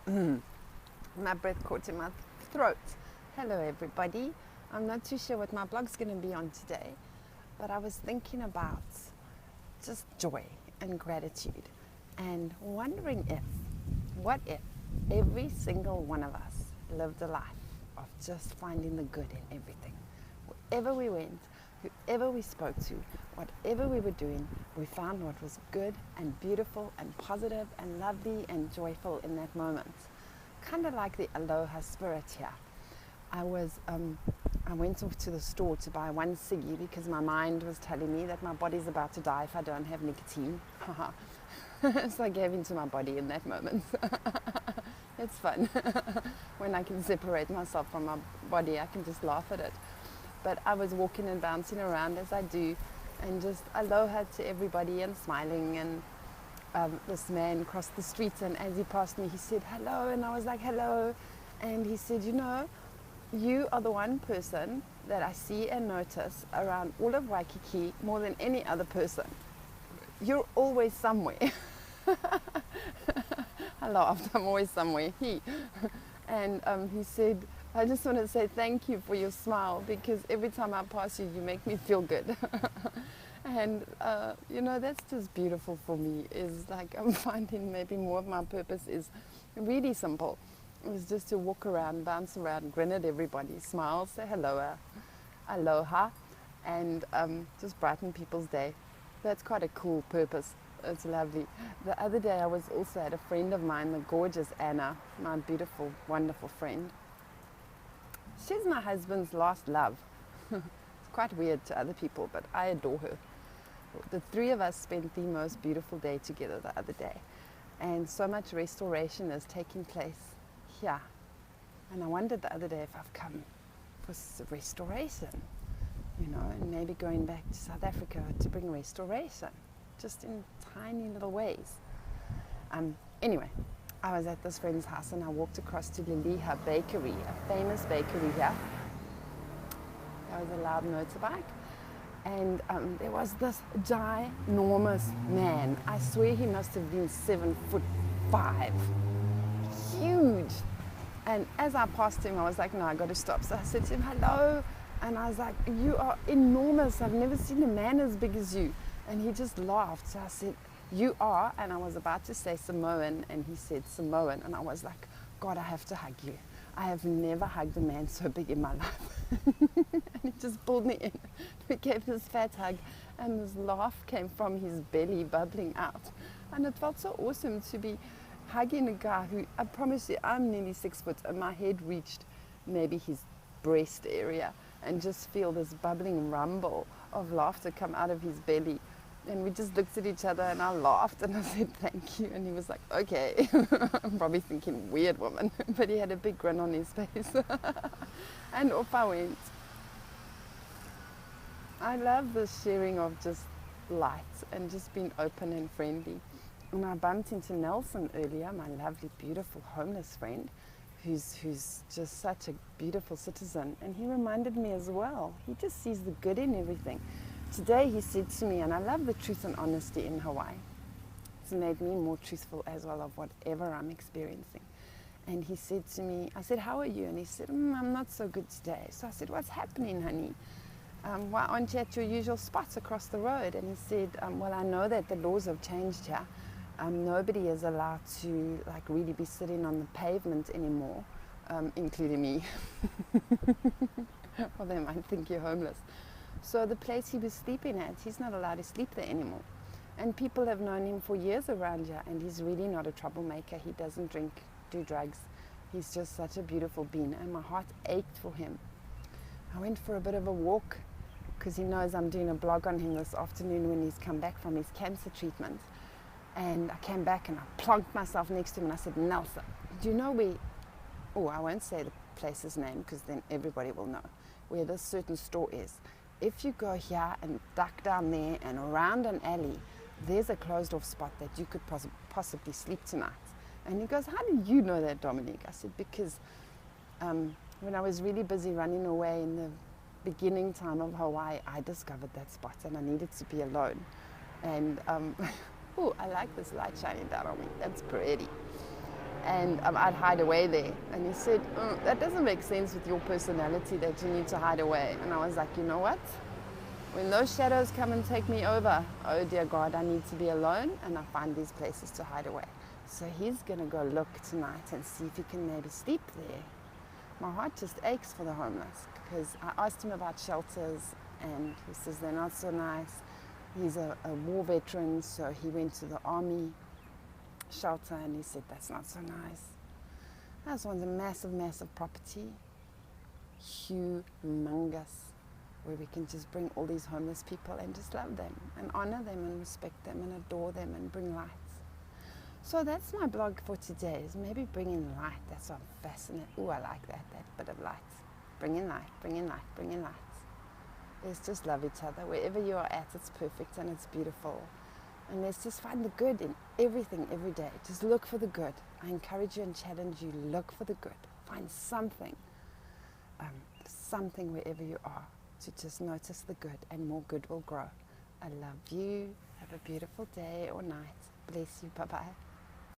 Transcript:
My breath caught in my throat. Hello everybody. I'm not too sure what my blog's going to be on today, but I was thinking about just joy and gratitude and wondering what if every single one of us lived a life of just finding the good in everything. Wherever we went, whoever we spoke to, whatever we were doing, we found what was good and beautiful and positive and lovely and joyful in that moment. Kind of like the aloha spirit here. I went off to the store to buy one ciggy because my mind was telling me that my body's about to die if I don't have nicotine. So I gave in to my body in that moment. It's fun. When I can separate myself from my body, I can just laugh at it. But I was walking and bouncing around as I do, and just aloha to everybody and smiling. And this man crossed the street, and as he passed me, he said hello, and I was like hello. And he said, you know, you are the one person that I see and notice around all of Waikiki more than any other person. You're always somewhere. I laughed, I'm always somewhere. And he said, I just want to say thank you for your smile, because every time I pass you, you make me feel good. And, you know, that's just beautiful for me. Is like I'm finding maybe more of my purpose is really simple. It's just to walk around, bounce around, grin at everybody, smile, say hello, aloha, and just brighten people's day. That's quite a cool purpose. It's lovely. The other day I was also at a friend of mine, the gorgeous Anna, my beautiful, wonderful friend. She's my husband's last love. It's quite weird to other people, but I adore her. The three of us spent the most beautiful day together the other day, and so much restoration is taking place here. And I wondered the other day if I've come for restoration, you know, and maybe going back to South Africa to bring restoration, just in tiny little ways. Anyway, I was at this friend's house and I walked across to Liliha Bakery, a famous bakery here. There was a loud motorbike, and there was this ginormous man. I swear he must have been 7'5", huge. And as I passed him, I was like, no, I got to stop. So I said to him, hello. And I was like, you are enormous. I've never seen a man as big as you. And he just laughed. So I said, you are. And I was about to say Samoan, and he said Samoan. And I was like, God, I have to hug you. I have never hugged a man so big in my life. And he just pulled me in. We gave this fat hug, and this laugh came from his belly bubbling out. And it felt so awesome to be hugging a guy who, I promise you, I'm nearly 6 foot, and my head reached maybe his breast area, and just feel this bubbling rumble of laughter come out of his belly. And we just looked at each other, and I laughed, and I said thank you, and he was like, okay. I'm probably thinking, weird woman, but he had a big grin on his face. And off I went. I love the sharing of just light and just being open and friendly. And I bumped into Nelson earlier, my lovely, beautiful, homeless friend, who's just such a beautiful citizen. And he reminded me as well, he just sees the good in everything. Today he said to me, and I love the truth and honesty in Hawaii. It's made me more truthful as well of whatever I'm experiencing. And he said to me, I said, how are you? And he said, I'm not so good today. So I said, what's happening, honey? Why aren't you at your usual spots across the road? And he said, well, I know that the laws have changed here. Nobody is allowed to like really be sitting on the pavement anymore, including me. Well, they might think you're homeless. So the place he was sleeping at, he's not allowed to sleep there anymore. And people have known him for years around here, and he's really not a troublemaker. He doesn't drink, do drugs. He's just such a beautiful being, and my heart ached for him. I went for a bit of a walk because he knows I'm doing a blog on him this afternoon when he's come back from his cancer treatment. And I came back and I plonked myself next to him and I said, Nelson, do you know I won't say the place's name because then everybody will know, where this certain store is. If you go here and duck down there and around an alley, there's a closed off spot that you could possibly sleep tonight. And he goes, how do you know that, Dominique? I said, because when I was really busy running away in the beginning time of Hawaii, I discovered that spot and I needed to be alone. And I like this light shining down on me. That's pretty. and I'd hide away there. And he said, that doesn't make sense with your personality that you need to hide away. And I was like, you know what? When those shadows come and take me over, oh dear God, I need to be alone, and I find these places to hide away. So he's going to go look tonight and see if he can maybe sleep there. My heart just aches for the homeless, because I asked him about shelters, and he says they're not so nice. He's a war veteran, so he went to the army shelter, and he said that's not so nice. This one's a massive, massive property, humongous, where we can just bring all these homeless people and just love them and honor them and respect them and adore them and bring light. So that's my blog for today, is maybe bringing light. That's what I'm fascinated. Ooh, I like that bit of light. Bringing light, bringing light, bringing light. Let's just love each other. Wherever you are at, it's perfect and it's beautiful. And let's just find the good in everything every day. Just look for the good. I encourage you and challenge you, look for the good. Find something wherever you are, to just notice the good, and more good will grow. I love you. Have a beautiful day or night. Bless you. Bye-bye.